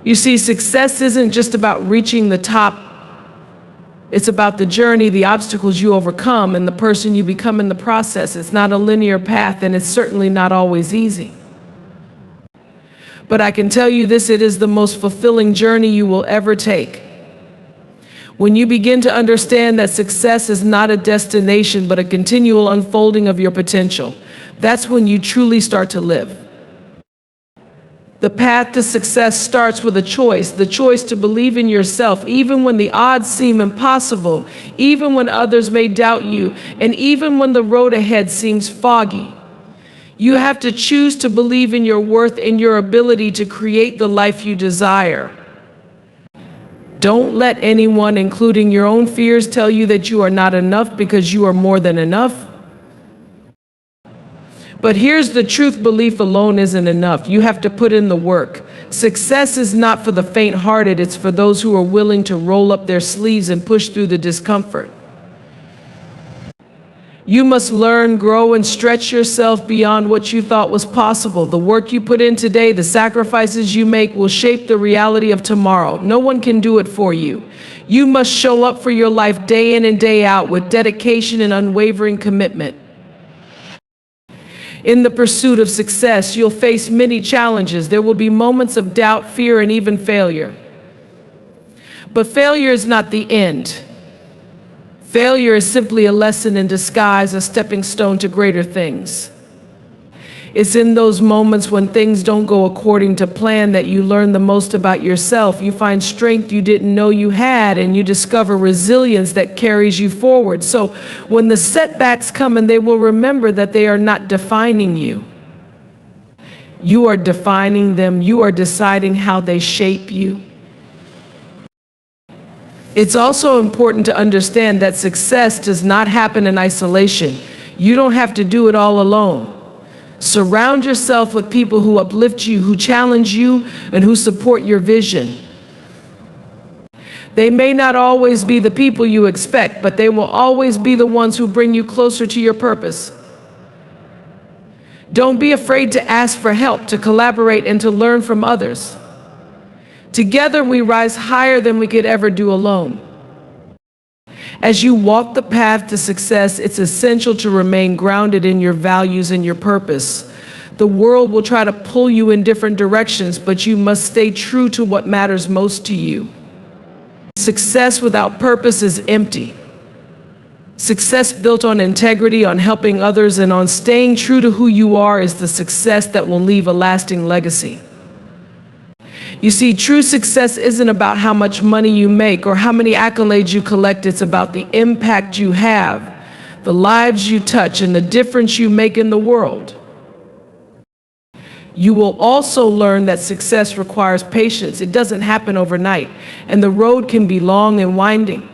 You see, success isn't just about reaching the top. It's about the journey, the obstacles you overcome, and the person you become in the process. It's not a linear path, and it's certainly not always easy. But I can tell you this, it is the most fulfilling journey you will ever take. When you begin to understand that success is not a destination, but a continual unfolding of your potential, that's when you truly start to live. The path to success starts with a choice, the choice to believe in yourself, even when the odds seem impossible, even when others may doubt you, and even when the road ahead seems foggy. You have to choose to believe in your worth and your ability to create the life you desire. Don't let anyone, including your own fears, tell you that you are not enough, because you are more than enough. But here's the truth, belief alone isn't enough. You have to put in the work. Success is not for the faint-hearted, it's for those who are willing to roll up their sleeves and push through the discomfort. You must learn, grow, and stretch yourself beyond what you thought was possible. The work you put in today, the sacrifices you make, will shape the reality of tomorrow. No one can do it for you. You must show up for your life day in and day out with dedication and unwavering commitment. In the pursuit of success, you'll face many challenges. There will be moments of doubt, fear, and even failure. But failure is not the end. Failure is simply a lesson in disguise, a stepping stone to greater things. It's in those moments when things don't go according to plan that you learn the most about yourself. You find strength you didn't know you had, and you discover resilience that carries you forward. So when the setbacks come, and they will remember that they are not defining you. You are defining them. You are deciding how they shape you. It's also important to understand that success does not happen in isolation. You don't have to do it all alone. Surround yourself with people who uplift you, who challenge you, and who support your vision. They may not always be the people you expect, but they will always be the ones who bring you closer to your purpose. Don't be afraid to ask for help, to collaborate, and to learn from others. Together we rise higher than we could ever do alone. As you walk the path to success, it's essential to remain grounded in your values and your purpose. The world will try to pull you in different directions, but you must stay true to what matters most to you. Success without purpose is empty. Success built on integrity, on helping others, and on staying true to who you are is the success that will leave a lasting legacy. You see, true success isn't about how much money you make or how many accolades you collect. It's about the impact you have, the lives you touch, and the difference you make in the world. You will also learn that success requires patience. It doesn't happen overnight, and the road can be long and winding.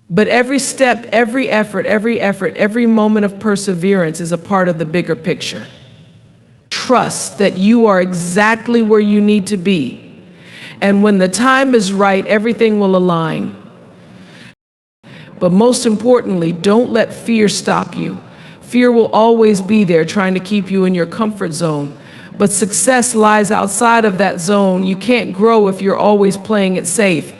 But every step, every effort, every moment of perseverance is a part of the bigger picture. Trust that you are exactly where you need to be. And when the time is right, everything will align. But most importantly, don't let fear stop you. Fear will always be there, trying to keep you in your comfort zone. But success lies outside of that zone. You can't grow if you're always playing it safe.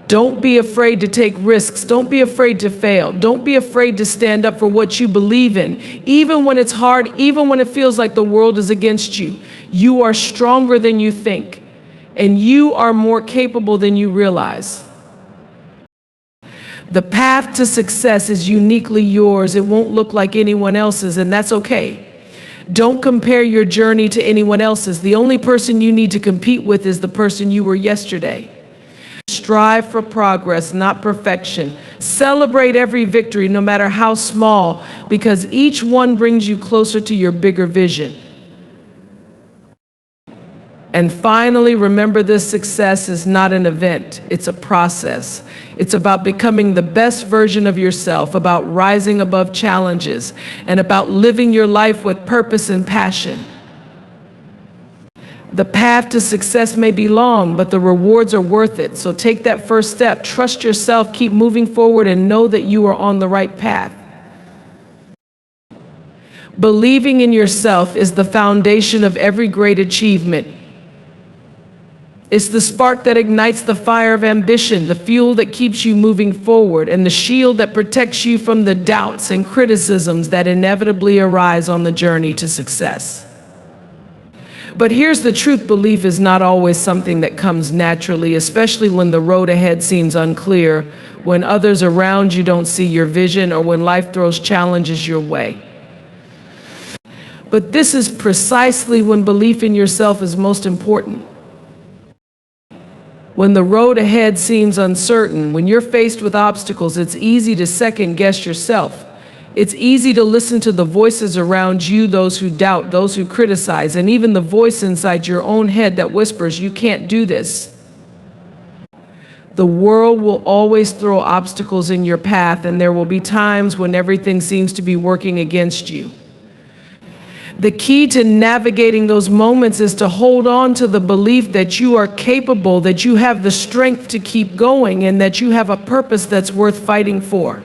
Don't be afraid to take risks. Don't be afraid to fail. Don't be afraid to stand up for what you believe in. Even when it's hard, even when it feels like the world is against you, you are stronger than you think, and you are more capable than you realize. The path to success is uniquely yours. It won't look like anyone else's, and that's okay. Don't compare your journey to anyone else's. The only person you need to compete with is the person you were yesterday. Strive for progress, not perfection. Celebrate every victory, no matter how small, because each one brings you closer to your bigger vision. And finally, remember, this success is not an event, it's a process. It's about becoming the best version of yourself, about rising above challenges, and about living your life with purpose and passion. The path to success may be long, but the rewards are worth it. So take that first step, trust yourself, keep moving forward, and know that you are on the right path. Believing in yourself is the foundation of every great achievement. It's the spark that ignites the fire of ambition, the fuel that keeps you moving forward, and the shield that protects you from the doubts and criticisms that inevitably arise on the journey to success. But here's the truth: belief is not always something that comes naturally, especially when the road ahead seems unclear, when others around you don't see your vision, or when life throws challenges your way. But this is precisely when belief in yourself is most important. When the road ahead seems uncertain, when you're faced with obstacles, it's easy to second guess yourself. It's easy to listen to the voices around you, those who doubt, those who criticize, and even the voice inside your own head that whispers, "You can't do this." The world will always throw obstacles in your path, and there will be times when everything seems to be working against you. The key to navigating those moments is to hold on to the belief that you are capable, that you have the strength to keep going, and that you have a purpose that's worth fighting for.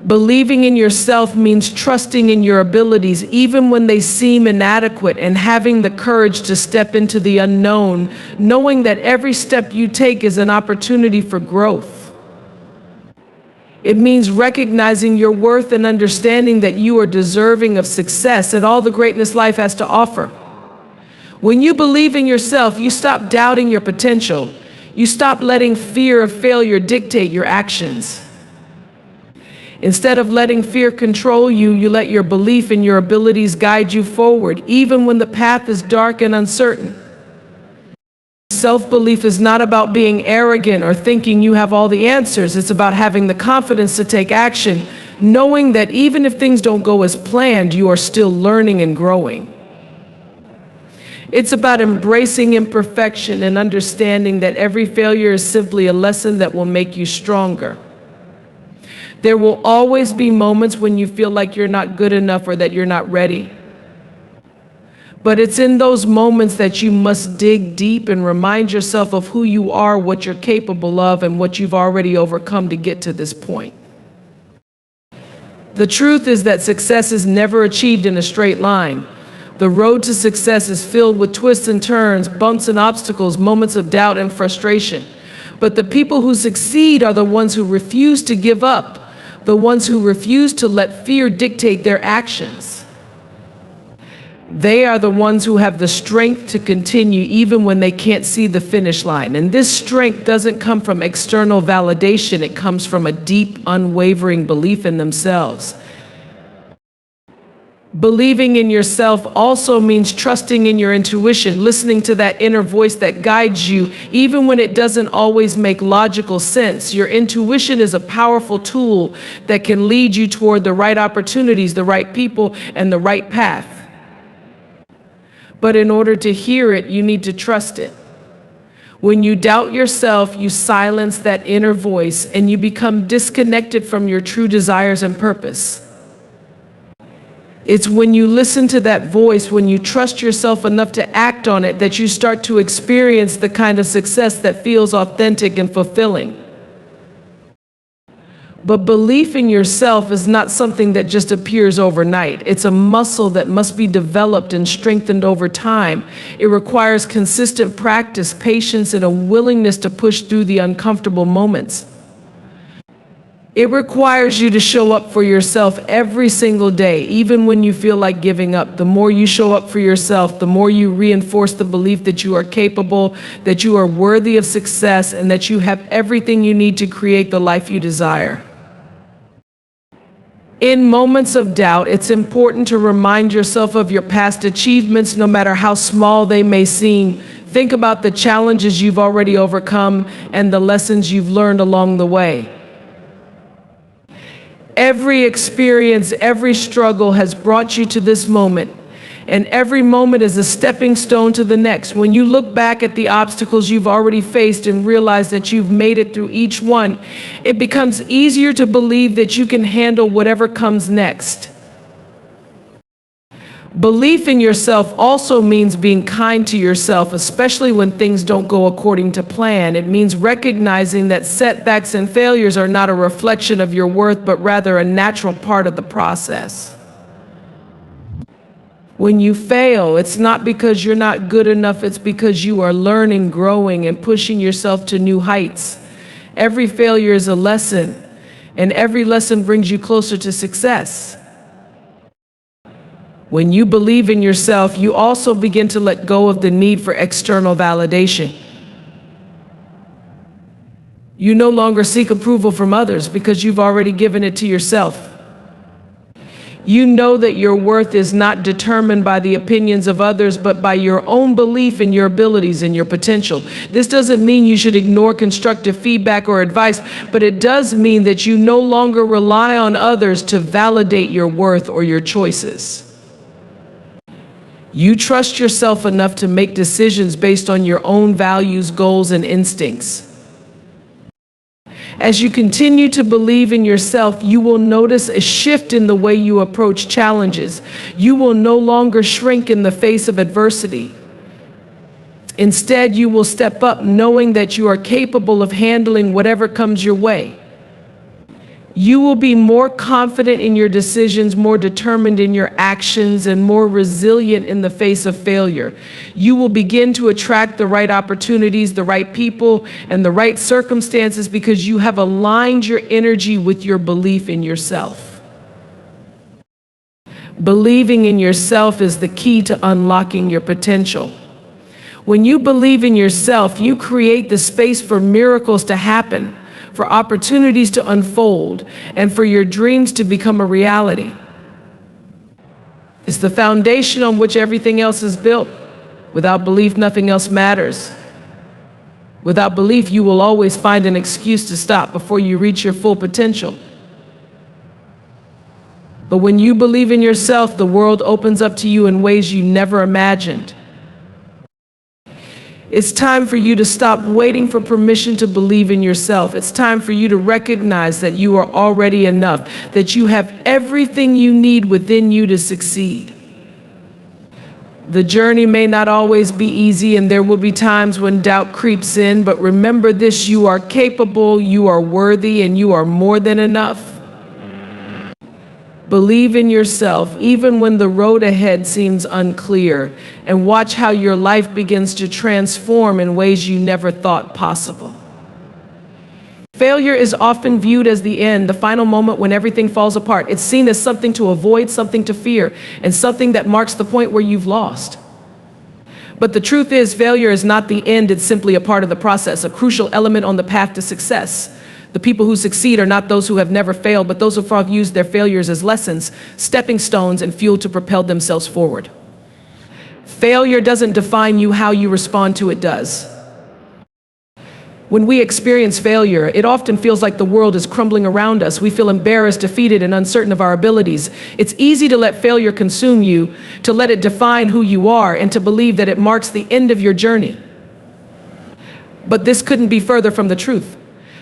Believing in yourself means trusting in your abilities even when they seem inadequate, and having the courage to step into the unknown, knowing that every step you take is an opportunity for growth. It means recognizing your worth and understanding that you are deserving of success and all the greatness life has to offer. When you believe in yourself, you stop doubting your potential. You stop letting fear of failure dictate your actions. Instead of letting fear control you, you let your belief in your abilities guide you forward, even when the path is dark and uncertain. Self-belief is not about being arrogant or thinking you have all the answers. It's about having the confidence to take action, knowing that even if things don't go as planned, you are still learning and growing. It's about embracing imperfection and understanding that every failure is simply a lesson that will make you stronger. There will always be moments when you feel like you're not good enough or that you're not ready. But it's in those moments that you must dig deep and remind yourself of who you are, what you're capable of, and what you've already overcome to get to this point. The truth is that success is never achieved in a straight line. The road to success is filled with twists and turns, bumps and obstacles, moments of doubt and frustration. But the people who succeed are the ones who refuse to give up, the ones who refuse to let fear dictate their actions. They are the ones who have the strength to continue even when they can't see the finish line. And this strength doesn't come from external validation. It comes from a deep, unwavering belief in themselves. Believing in yourself also means trusting in your intuition, listening to that inner voice that guides you, even when it doesn't always make logical sense. Your intuition is a powerful tool that can lead you toward the right opportunities, the right people, and the right path. But in order to hear it, you need to trust it. When you doubt yourself, you silence that inner voice and you become disconnected from your true desires and purpose. It's when you listen to that voice, when you trust yourself enough to act on it, that you start to experience the kind of success that feels authentic and fulfilling. But belief in yourself is not something that just appears overnight. It's a muscle that must be developed and strengthened over time. It requires consistent practice, patience, and a willingness to push through the uncomfortable moments. It requires you to show up for yourself every single day, even when you feel like giving up. The more you show up for yourself, the more you reinforce the belief that you are capable, that you are worthy of success, and that you have everything you need to create the life you desire. In moments of doubt, it's important to remind yourself of your past achievements, no matter how small they may seem. Think about the challenges you've already overcome and the lessons you've learned along the way. Every experience, every struggle has brought you to this moment, and every moment is a stepping stone to the next. When you look back at the obstacles you've already faced and realize that you've made it through each one, it becomes easier to believe that you can handle whatever comes next. Belief in yourself also means being kind to yourself, especially when things don't go according to plan. It means recognizing that setbacks and failures are not a reflection of your worth, but rather a natural part of the process. When you fail, it's not because you're not good enough, it's because you are learning, growing, and pushing yourself to new heights. Every failure is a lesson, and every lesson brings you closer to success. When you believe in yourself, you also begin to let go of the need for external validation. You no longer seek approval from others because you've already given it to yourself. You know that your worth is not determined by the opinions of others, but by your own belief in your abilities and your potential. This doesn't mean you should ignore constructive feedback or advice, but it does mean that you no longer rely on others to validate your worth or your choices. You trust yourself enough to make decisions based on your own values, goals, and instincts. As you continue to believe in yourself, you will notice a shift in the way you approach challenges. You will no longer shrink in the face of adversity. Instead, you will step up knowing that you are capable of handling whatever comes your way. You will be more confident in your decisions, more determined in your actions, and more resilient in the face of failure. You will begin to attract the right opportunities, the right people, and the right circumstances because you have aligned your energy with your belief in yourself. Believing in yourself is the key to unlocking your potential. When you believe in yourself, you create the space for miracles to happen, for opportunities to unfold, and for your dreams to become a reality. It's the foundation on which everything else is built. Without belief, nothing else matters. Without belief, you will always find an excuse to stop before you reach your full potential. But when you believe in yourself, the world opens up to you in ways you never imagined. It's time for you to stop waiting for permission to believe in yourself. It's time for you to recognize that you are already enough, that you have everything you need within you to succeed. The journey may not always be easy, and there will be times when doubt creeps in, but remember this: you are capable, you are worthy, and you are more than enough. Believe in yourself even when the road ahead seems unclear, and watch how your life begins to transform in ways you never thought possible. Failure is often viewed as the end, the final moment when everything falls apart. It's seen as something to avoid, something to fear, and something that marks the point where you've lost. But the truth is, failure is not the end, it's simply a part of the process, a crucial element on the path to success. The people who succeed are not those who have never failed, but those who have used their failures as lessons, stepping stones, and fuel to propel themselves forward. Failure doesn't define you, how you respond to it does. When we experience failure, it often feels like the world is crumbling around us. We feel embarrassed, defeated, and uncertain of our abilities. It's easy to let failure consume you, to let it define who you are, and to believe that it marks the end of your journey. But this couldn't be further from the truth.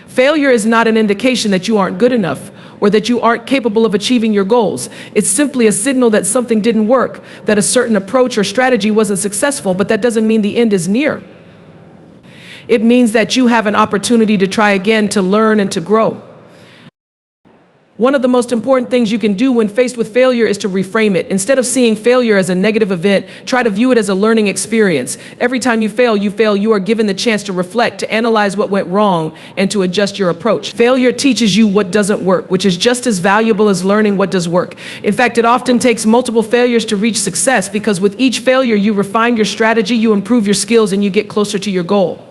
Failure is not an indication that you aren't good enough or that you aren't capable of achieving your goals. It's simply a signal that something didn't work, that a certain approach or strategy wasn't successful, but that doesn't mean the end is near. It means that you have an opportunity to try again, to learn and to grow. One of the most important things you can do when faced with failure is to reframe it. Instead of seeing failure as a negative event, try to view it as a learning experience. Every time you fail, you are given the chance to reflect, to analyze what went wrong, and to adjust your approach. Failure teaches you what doesn't work, which is just as valuable as learning what does work. In fact, it often takes multiple failures to reach success, because with each failure, you refine your strategy, you improve your skills, and you get closer to your goal.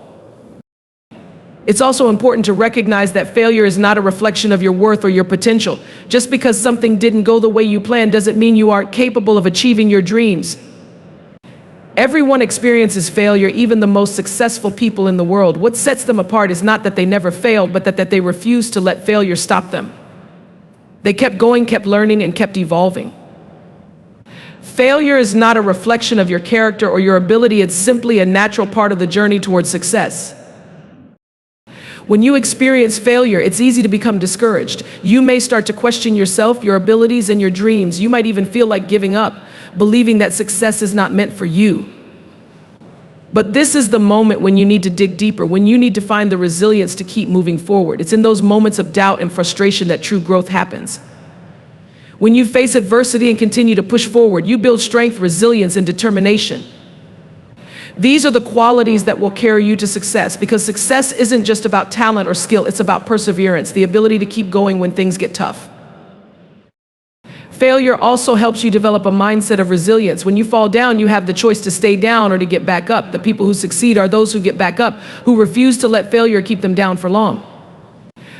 It's also important to recognize that failure is not a reflection of your worth or your potential. Just because something didn't go the way you planned doesn't mean you aren't capable of achieving your dreams. Everyone experiences failure, even the most successful people in the world. What sets them apart is not that they never failed, but that they refused to let failure stop them. They kept going, kept learning, and kept evolving. Failure is not a reflection of your character or your ability. It's simply a natural part of the journey towards success. When you experience failure, it's easy to become discouraged. You may start to question yourself, your abilities, and your dreams. You might even feel like giving up, believing that success is not meant for you. But this is the moment when you need to dig deeper, when you need to find the resilience to keep moving forward. It's in those moments of doubt and frustration that true growth happens. When you face adversity and continue to push forward, you build strength, resilience, and determination. These are the qualities that will carry you to success, because success isn't just about talent or skill, it's about perseverance, the ability to keep going when things get tough. Failure also helps you develop a mindset of resilience. When you fall down, you have the choice to stay down or to get back up. The people who succeed are those who get back up, who refuse to let failure keep them down for long.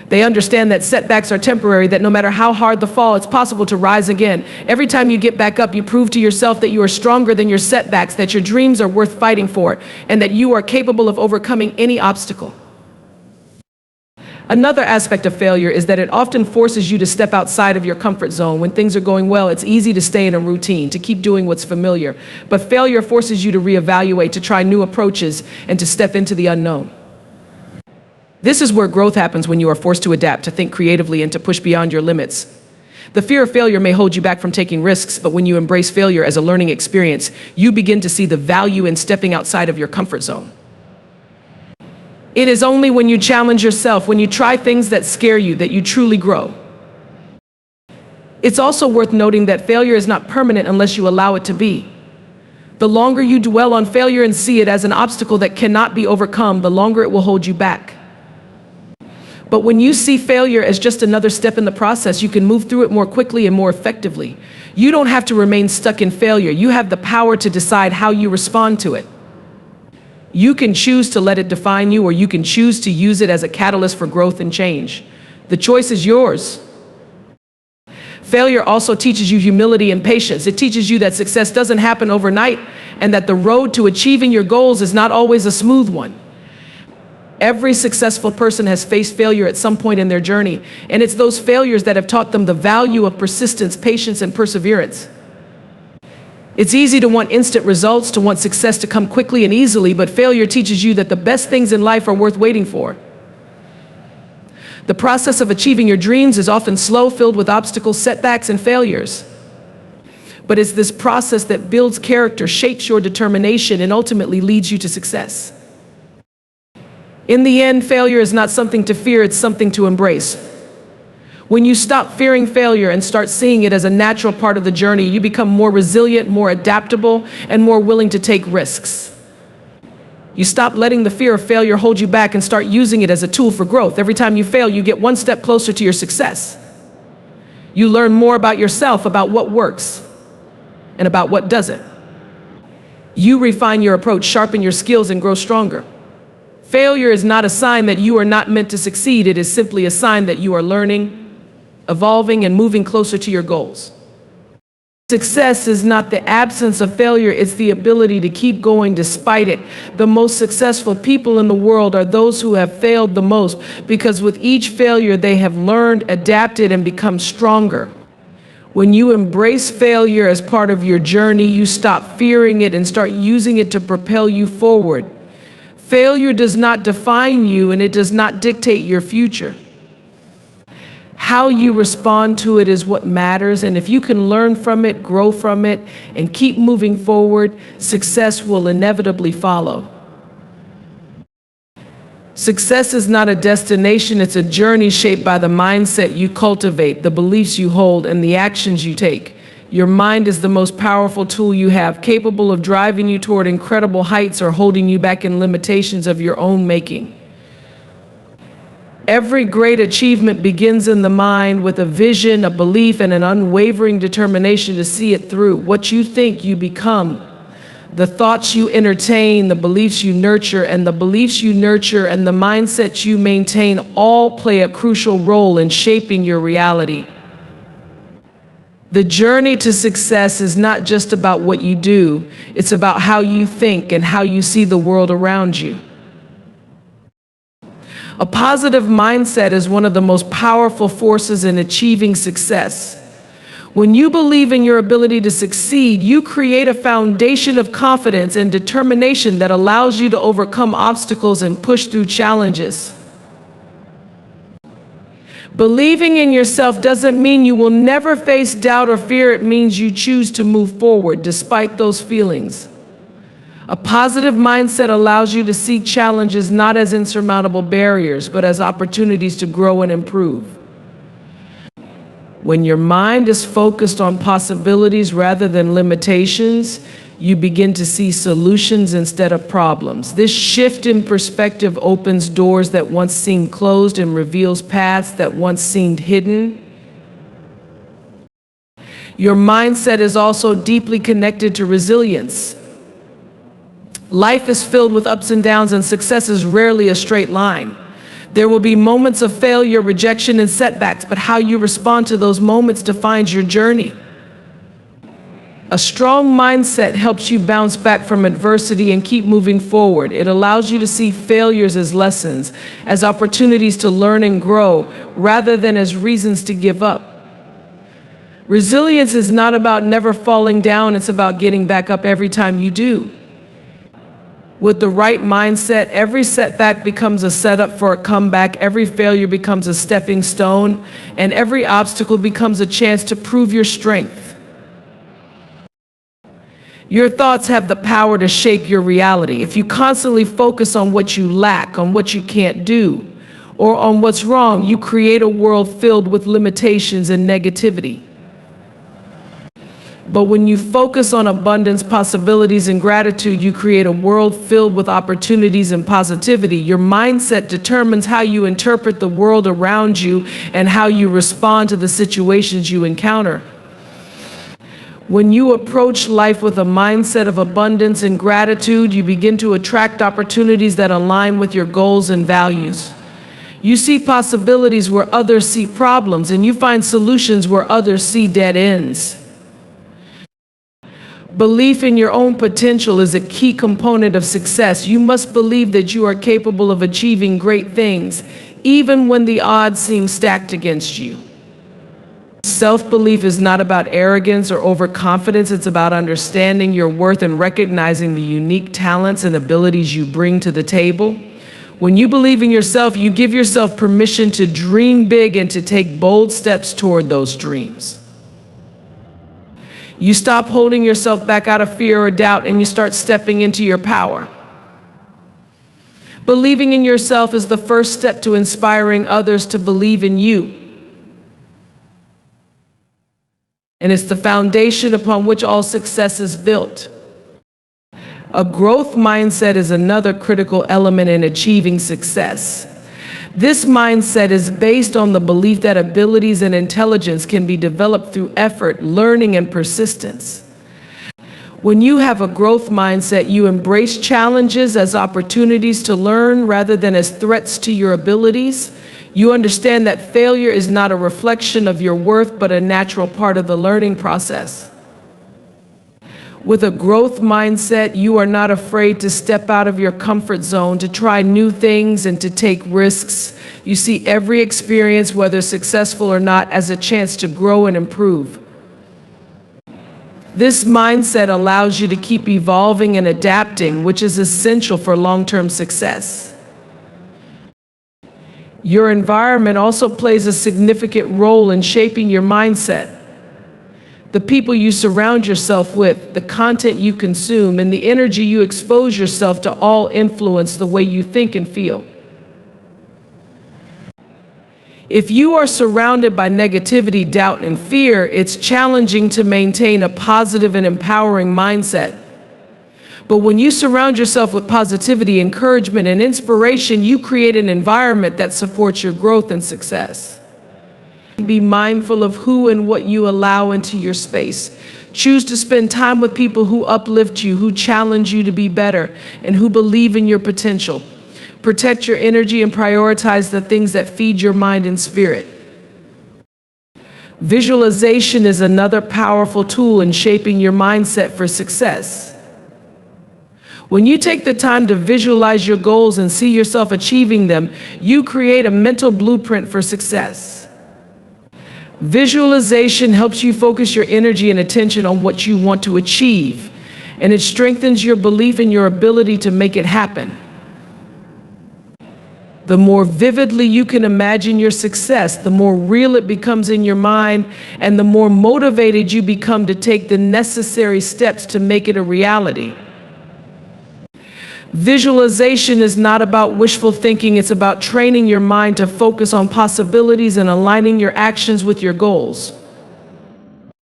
They understand that setbacks are temporary, that no matter how hard the fall, it's possible to rise again. Every time you get back up, you prove to yourself that you are stronger than your setbacks, that your dreams are worth fighting for, and that you are capable of overcoming any obstacle. Another aspect of failure is that it often forces you to step outside of your comfort zone. When things are going well, it's easy to stay in a routine, to keep doing what's familiar. But failure forces you to reevaluate, to try new approaches, and to step into the unknown. This is where growth happens, when you are forced to adapt, to think creatively, and to push beyond your limits. The fear of failure may hold you back from taking risks, but when you embrace failure as a learning experience, you begin to see the value in stepping outside of your comfort zone. It is only when you challenge yourself, when you try things that scare you, that you truly grow. It's also worth noting that failure is not permanent unless you allow it to be. The longer you dwell on failure and see it as an obstacle that cannot be overcome, the longer it will hold you back. But when you see failure as just another step in the process, you can move through it more quickly and more effectively. You don't have to remain stuck in failure. You have the power to decide how you respond to it. You can choose to let it define you, or you can choose to use it as a catalyst for growth and change. The choice is yours. Failure also teaches you humility and patience. It teaches you that success doesn't happen overnight, and that the road to achieving your goals is not always a smooth one. Every successful person has faced failure at some point in their journey, and it's those failures that have taught them the value of persistence, patience, and perseverance. It's easy to want instant results, to want success to come quickly and easily, but failure teaches you that the best things in life are worth waiting for. The process of achieving your dreams is often slow, filled with obstacles, setbacks, and failures. But it's this process that builds character, shapes your determination, and ultimately leads you to success. In the end, failure is not something to fear, it's something to embrace. When you stop fearing failure and start seeing it as a natural part of the journey, you become more resilient, more adaptable, and more willing to take risks. You stop letting the fear of failure hold you back and start using it as a tool for growth. Every time you fail, you get one step closer to your success. You learn more about yourself, about what works, and about what doesn't. You refine your approach, sharpen your skills, and grow stronger. Failure is not a sign that you are not meant to succeed. It is simply a sign that you are learning, evolving, and moving closer to your goals. Success is not the absence of failure, it's the ability to keep going despite it. The most successful people in the world are those who have failed the most, because with each failure they have learned, adapted, and become stronger. When you embrace failure as part of your journey, you stop fearing it and start using it to propel you forward. Failure does not define you, and it does not dictate your future. How you respond to it is what matters, and if you can learn from it, grow from it, and keep moving forward, success will inevitably follow. Success is not a destination, it's a journey shaped by the mindset you cultivate, the beliefs you hold, and the actions you take. Your mind is the most powerful tool you have, capable of driving you toward incredible heights or holding you back in limitations of your own making. Every great achievement begins in the mind, with a vision, a belief, and an unwavering determination to see it through. What you think, you become. The thoughts you entertain, the beliefs you nurture, and the beliefs you nurture and the mindset you maintain all play a crucial role in shaping your reality. The journey to success is not just about what you do, it's about how you think and how you see the world around you. A positive mindset is one of the most powerful forces in achieving success. When you believe in your ability to succeed, you create a foundation of confidence and determination that allows you to overcome obstacles and push through challenges. Believing in yourself doesn't mean you will never face doubt or fear. It means you choose to move forward despite those feelings. A positive mindset allows you to see challenges not as insurmountable barriers, but as opportunities to grow and improve. When your mind is focused on possibilities rather than limitations, you begin to see solutions instead of problems. This shift in perspective opens doors that once seemed closed and reveals paths that once seemed hidden. Your mindset is also deeply connected to resilience. Life is filled with ups and downs, and success is rarely a straight line. There will be moments of failure, rejection, and setbacks, but how you respond to those moments defines your journey. A strong mindset helps you bounce back from adversity and keep moving forward. It allows you to see failures as lessons, as opportunities to learn and grow, rather than as reasons to give up. Resilience is not about never falling down, it's about getting back up every time you do. With the right mindset, every setback becomes a setup for a comeback, every failure becomes a stepping stone, and every obstacle becomes a chance to prove your strength. Your thoughts have the power to shape your reality. If you constantly focus on what you lack, on what you can't do, or on what's wrong, you create a world filled with limitations and negativity. But when you focus on abundance, possibilities, and gratitude, you create a world filled with opportunities and positivity. Your mindset determines how you interpret the world around you and how you respond to the situations you encounter. When you approach life with a mindset of abundance and gratitude, you begin to attract opportunities that align with your goals and values. You see possibilities where others see problems, and you find solutions where others see dead ends. Belief in your own potential is a key component of success. You must believe that you are capable of achieving great things, even when the odds seem stacked against you. Self-belief is not about arrogance or overconfidence. It's about understanding your worth and recognizing the unique talents and abilities you bring to the table. When you believe in yourself, you give yourself permission to dream big and to take bold steps toward those dreams. You stop holding yourself back out of fear or doubt, and you start stepping into your power. Believing in yourself is the first step to inspiring others to believe in you. And it's the foundation upon which all success is built. A growth mindset is another critical element in achieving success. This mindset is based on the belief that abilities and intelligence can be developed through effort, learning, and persistence. When you have a growth mindset, you embrace challenges as opportunities to learn rather than as threats to your abilities. You understand that failure is not a reflection of your worth, but a natural part of the learning process. With a growth mindset, you are not afraid to step out of your comfort zone, to try new things, and to take risks. You see every experience, whether successful or not, as a chance to grow and improve. This mindset allows you to keep evolving and adapting, which is essential for long-term success. Your environment also plays a significant role in shaping your mindset. The people you surround yourself with, the content you consume, and the energy you expose yourself to all influence the way you think and feel. If you are surrounded by negativity, doubt, and fear, it's challenging to maintain a positive and empowering mindset. But when you surround yourself with positivity, encouragement, and inspiration, you create an environment that supports your growth and success. Be mindful of who and what you allow into your space. Choose to spend time with people who uplift you, who challenge you to be better, and who believe in your potential. Protect your energy and prioritize the things that feed your mind and spirit. Visualization is another powerful tool in shaping your mindset for success. When you take the time to visualize your goals and see yourself achieving them, you create a mental blueprint for success. Visualization helps you focus your energy and attention on what you want to achieve, and it strengthens your belief in your ability to make it happen. The more vividly you can imagine your success, the more real it becomes in your mind, and the more motivated you become to take the necessary steps to make it a reality. Visualization is not about wishful thinking, it's about training your mind to focus on possibilities and aligning your actions with your goals.